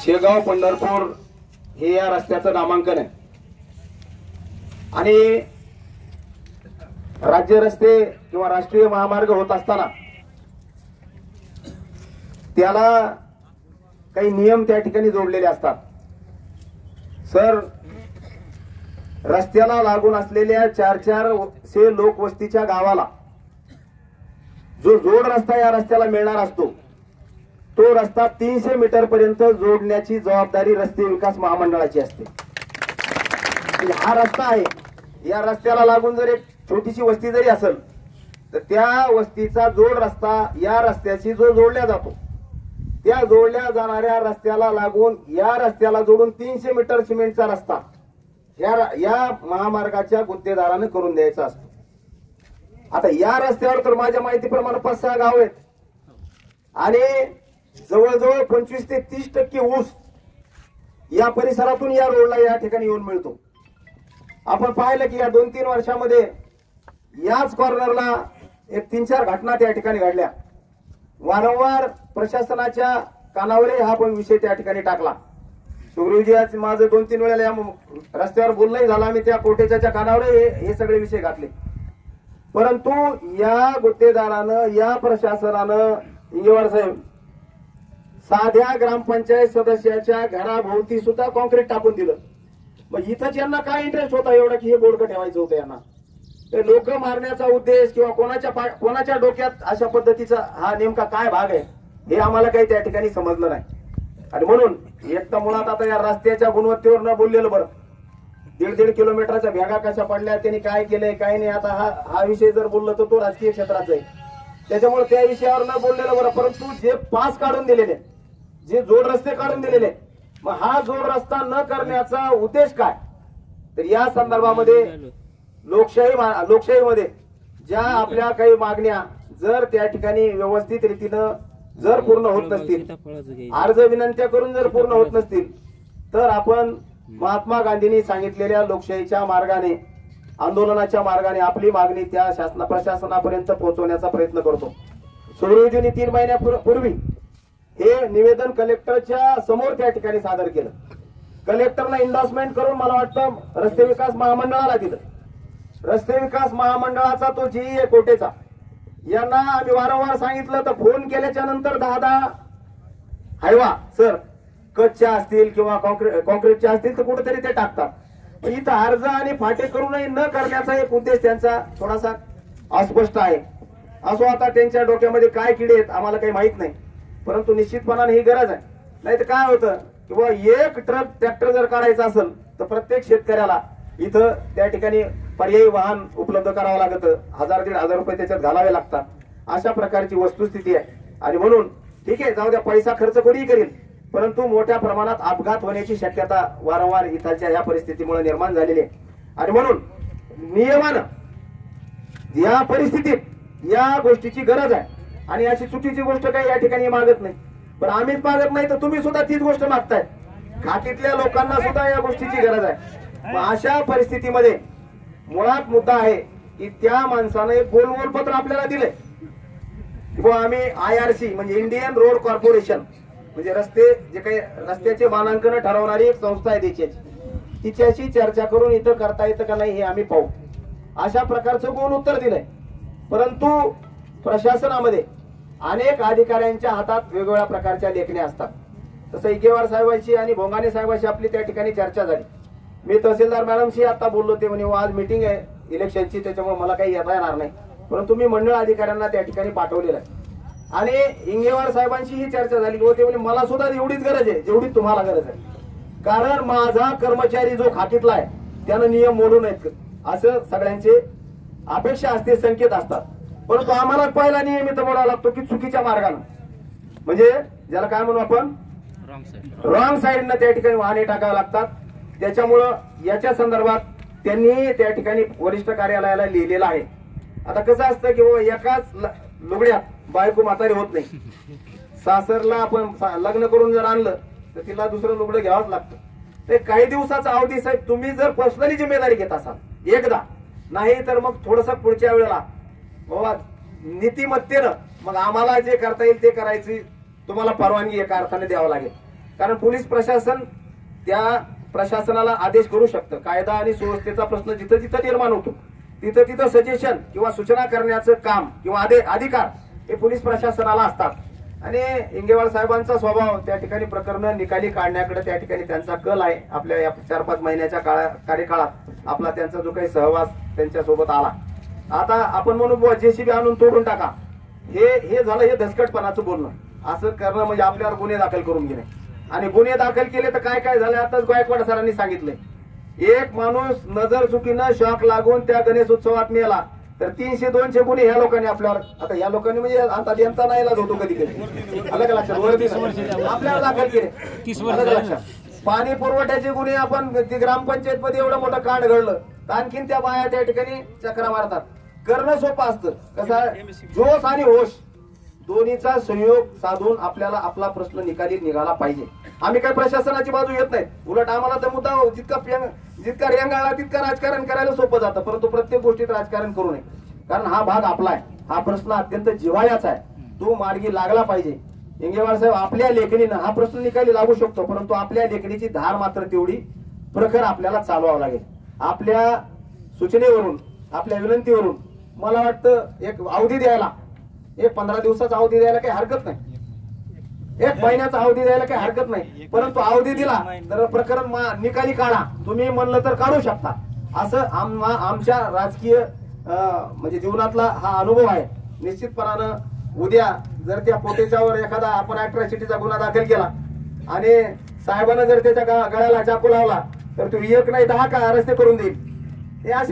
शेगाव पंढरपूर हे या रस्त्याचं नामांकन आहे आणि राज्य रस्ते किंवा राष्ट्रीय महामार्ग होत असताना त्याला काही नियम त्या ठिकाणी जोडलेले असतात। सर, रस्त्याला लागून असलेल्या 400 लोकवस्तीच्या गावाला जो जोड रस्ता या रस्त्याला मिळणार असतो तो रस्ता 300 मीटर पर्यंत जोडण्याची जबाबदारी रस्ते विकास महामंडळाची असते। हा रस्ता आहे, या रस्त्याला लागून जर एक छोटीशी वस्ती जरी असेल तर त्या वस्तीचा जोड रस्ता या रस्त्याशी जो जोडल्या जातो त्या जोडल्या जाणाऱ्या रस्त्याला लागून या रस्त्याला जोडून 300 मीटर सिमेंटचा रस्ता या महामार्गाच्या गुत्तेदाराने करून द्यायचा असतो। आता या रस्त्यावर तर माझ्या माहितीप्रमाणे 5-6 गाव आहेत आणि जवळजवळ 25 ते 30% ऊस या परिसरातून या रोडला या ठिकाणी येऊन मिळतो। आपण पाहिलं की या 2-3 वर्षामध्ये याच कॉर्नरला एक 3-4 घटना त्या ठिकाणी घडल्या। वारंवार प्रशासनाच्या कानावरही हा पण विषय त्या ठिकाणी टाकला। सुग्रीवजी आज माझं 2-3 वेळेला या रस्त्यावर बोलणंही झालं, आम्ही त्या कोटेच्या कानावर हे सगळे विषय घातले, परंतु या गुत्तेदारानं या प्रशासनानं इंगेवार साहेब साध्या ग्रामपंचायत सदस्याच्या घराभोवती सुद्धा कॉन्क्रीट टाकून दिलं। मग इथंच यांना काय इंटरेस्ट होता एवढा की हे बोर्ड ठेवायचं होतं यांना? ते लोक मारण्याचा उद्देश किंवा कोणाच्या डोक्यात अशा पद्धतीचा हा नेमका काय भाग आहे हे आम्हाला काही त्या ठिकाणी समजलं नाही। आणि म्हणून एक तर मुळात आता या रस्त्याच्या गुणवत्तेवर न बोललेलं बरं। 1.5 किलोमीटरच्या भेगा कशा पडल्या, त्यांनी काय केलंय काय नाही, आता हा विषय जर बोललं तर तो राजकीय क्षेत्राचा आहे, त्याच्यामुळे त्या विषयावर न बोललेलं बरं। परंतु जे पास काढून दिलेले, जे जोड रस्ते काढून दिलेले, मग हा जोड रस्ता न करण्याचा उद्देश काय? तर या संदर्भामध्ये लोकशाहीमध्ये ज्या आपल्या काही मागण्या जर त्या ठिकाणी व्यवस्थित रीतीनं जर पूर्ण होत नसतील, अर्ज विनंत्या करून जर पूर्ण होत नसतील, तर आपण महात्मा गांधींनी सांगितलेल्या लोकशाहीच्या मार्गाने, आंदोलनाच्या मार्गाने आपली मागणी त्या प्रशासनापर्यंत पोहोचवण्याचा प्रयत्न करतो। सुग्रीवजींनी 3 महिन्यापूर्वी हे निवेदन कलेक्टरच्या समोर त्या ठिकाणी सादर केलं। कलेक्टरला एंडोर्समेंट करून मला वाटतं रस्ते विकास महामंडळाला दिलं। रस्ते विकास महामंडळाचा तो जीई आहे कोटेचा, यांना आम्ही वारंवार सांगितलं तर फोन केल्याच्या नंतर 10 हायवा सर कच्च्या असतील किंवा कॉन्क्रीटच्या असतील तर कुठेतरी ते टाकतात। इथं अर्ज आणि फाटे करूनही न करण्याचा एक उद्देश त्यांचा थोडासा अस्पष्ट आहे। असो, आता त्यांच्या डोक्यामध्ये काय किडे आहेत आम्हाला काही माहित नाही, परंतु निश्चितपणाने ही गरज आहे। नाही तर काय होतं किंवा एक ट्रॅक्टर जर काढायचा असेल तर प्रत्येक शेतकऱ्याला इथं त्या ठिकाणी पर्यायी वाहन उपलब्ध करावं लागतं, 1000-1500 रुपये त्याच्यात घालावे लागतात। अशा प्रकारची वस्तुस्थिती आहे आणि म्हणून ठीक आहे, जाऊ द्या, पैसा खर्च कोणीही करील, परंतु मोठ्या प्रमाणात अपघात होण्याची शक्यता वारंवार इथल्या या परिस्थितीमुळे निर्माण झालेली आहे। आणि म्हणून नियमानं या परिस्थितीत या गोष्टीची गरज आहे आणि अशी चुकीची गोष्ट काही या ठिकाणी मागत नाही, पण आम्हीच मागत नाही तर तुम्ही सुद्धा तीच गोष्ट मागताय। घाटीतल्या लोकांना सुद्धा या गोष्टीची गरज आहे। अशा परिस्थितीमध्ये मुळात मुद्दा आहे की त्या माणसाने एक गोलमोल पत्र आपल्याला दिलंय किंवा आम्ही IRC म्हणजे इंडियन रोड कॉर्पोरेशन म्हणजे जे काही रस्त्याचे मानांकन ठरवणारी एक संस्था आहे देशाची, तिच्याशी चर्चा करून इथं करता येतं का नाही हे आम्ही पाहू, अशा प्रकारचं गोल उत्तर दिलंय। परंतु प्रशासनामध्ये अनेक अधिकाऱ्यांच्या हातात वेगवेगळ्या प्रकारच्या लेखण्या असतात। तसं इंगेवार साहेबांशी आणि भोंगाणे साहेबांशी आपली त्या ठिकाणी चर्चा झाली। मी तहसीलदार मॅडमशी आता बोललो, ते म्हणे आज मीटिंग आहे इलेक्शनची त्याच्यामुळे मला काही येता येणार नाही, परंतु मी मंडळ अधिकाऱ्यांना त्या ठिकाणी पाठवलेलं आहे। आणि इंगेवार साहेबांशी ही चर्चा झाली की ते म्हणे मला सुद्धा एवढीच गरज आहे जेवढी तुम्हाला गरज आहे, कारण माझा कर्मचारी जो खाकीतला आहे त्यानं नियम मोडू नयेत असं सगळ्यांचे अपेक्षा असते, संकेत असतात। परंतु आम्हाला पहिला नियम इथं मोडावा लागतो की चुकीच्या मार्गाने, म्हणजे ज्याला काय म्हणू आपण रॉंग साईडनं त्या ठिकाणी वाहने टाकावे लागतात। त्याच्यामुळं याच्या संदर्भात त्यांनी त्या ठिकाणी वरिष्ठ कार्यालयाला लिहिलेलं आहे। आता कसं असतं की एकाच लुगड्यात बायको म्हातारी होत नाही, सासरला आपण लग्न करून जर आणलं तर तिला दुसरं लुगडं घ्यावंच लागतं। ते काही दिवसाचा अवधी साहेब तुम्ही जर पर्सनली जिम्मेदारी घेत असाल एकदा, नाही तर मग थोडस पुढच्या वेळेला बाबा नीतिमत्तेनं मग आम्हाला जे करता येईल ते करायची तुम्हाला परवानगी एका अर्थाने द्यावं लागेल, कारण पोलीस प्रशासन त्या प्रशासनाला आदेश करू शकतं. कायदा आणि सुव्यवस्थेचा प्रश्न जिथं जिथं निर्माण होतो तिथं तिथं सजेशन किंवा सूचना करण्याचं काम किंवा अधिकार हे पोलीस प्रशासनाला असतात. आणि इंगेवार साहेबांचा स्वभाव त्या ठिकाणी प्रकरण निकाली काढण्याकडे त्या ठिकाणी त्यांचा कल आहे. आपल्या या 4-5 महिन्याच्या कार्यकाळात आपला त्यांचा जो काही सहवास त्यांच्या सोबत आला. आता आपण म्हणून जेसीबी आणून तोडून टाका, हे झालं हे दसकटपणाचं बोलणं. असं करणं म्हणजे आपल्यावर गुन्हे दाखल करून घेणे. आणि गुन्हे दाखल केले तर काय काय झालं आताच गायकवाड सरांनी सांगितलंय. एक माणूस नजर चुकीनं शॉक लागून त्या गणेश उत्सवात मेला तर 300-200 गुन्हे ह्या लोकांनी आपल्यावर, आता या लोकांनी म्हणजे आता त्यांचा नाही इलाज होतो कधी कधी, अलग लक्षात आपल्यावर दाखल केले. अलग लक्षात पाणी पुरवठ्याचे गुन्हे आपण ग्रामपंचायत मध्ये एवढं मोठं कांड घडलं तर आणखीन त्या बाया त्या ठिकाणी चक्रा मारतात. करणं सोपं असतं. कसं जोश आणि होश दोन्हीचा संयोग साधून आपल्याला आपला प्रश्न निकाली निघाला पाहिजे. आम्ही काही प्रशासनाची बाजू येत नाही, उलट आम्हाला तर मुद्दा जितका रेंगाळला तितका राजकारण करायला सोपं जातं. परंतु प्रत्येक गोष्टीत राजकारण करू नये, कारण हा भाग आपला आहे. हा प्रश्न अत्यंत जिव्हाळ्याचा आहे, तो मार्गी लागला पाहिजे. इंगेवार साहेब आपल्या लेखणीनं हा प्रश्न निकाली लागू शकतो, परंतु आपल्या लेखणीची धार मात्र तेवढी प्रखर आपल्याला चालवावं लागेल. आपल्या सूचनेवरून आपल्या विनंतीवरून मला वाटतं एक अवधी द्यायला, एक 15 दिवसाचा अवधी द्यायला काही हरकत नाही, 1 महिन्याचा अवधी द्यायला काही हरकत नाही. परंतु अवधी दिला तर प्रकरण निकाली काढा, तुम्ही म्हणलं तर काढू शकता. असं आमच्या राजकीय म्हणजे जीवनातला हा अनुभव आहे. निश्चितपणानं उद्या जर त्या पोटेच्यावर एखादा आपण अॅट्रॉसिटीचा गुन्हा दाखल केला आणि साहेबांना जर त्याच्या गळ्याला चाकू लावला तर तो 1 नाही 10 का रस्ते करून देईल. हे असे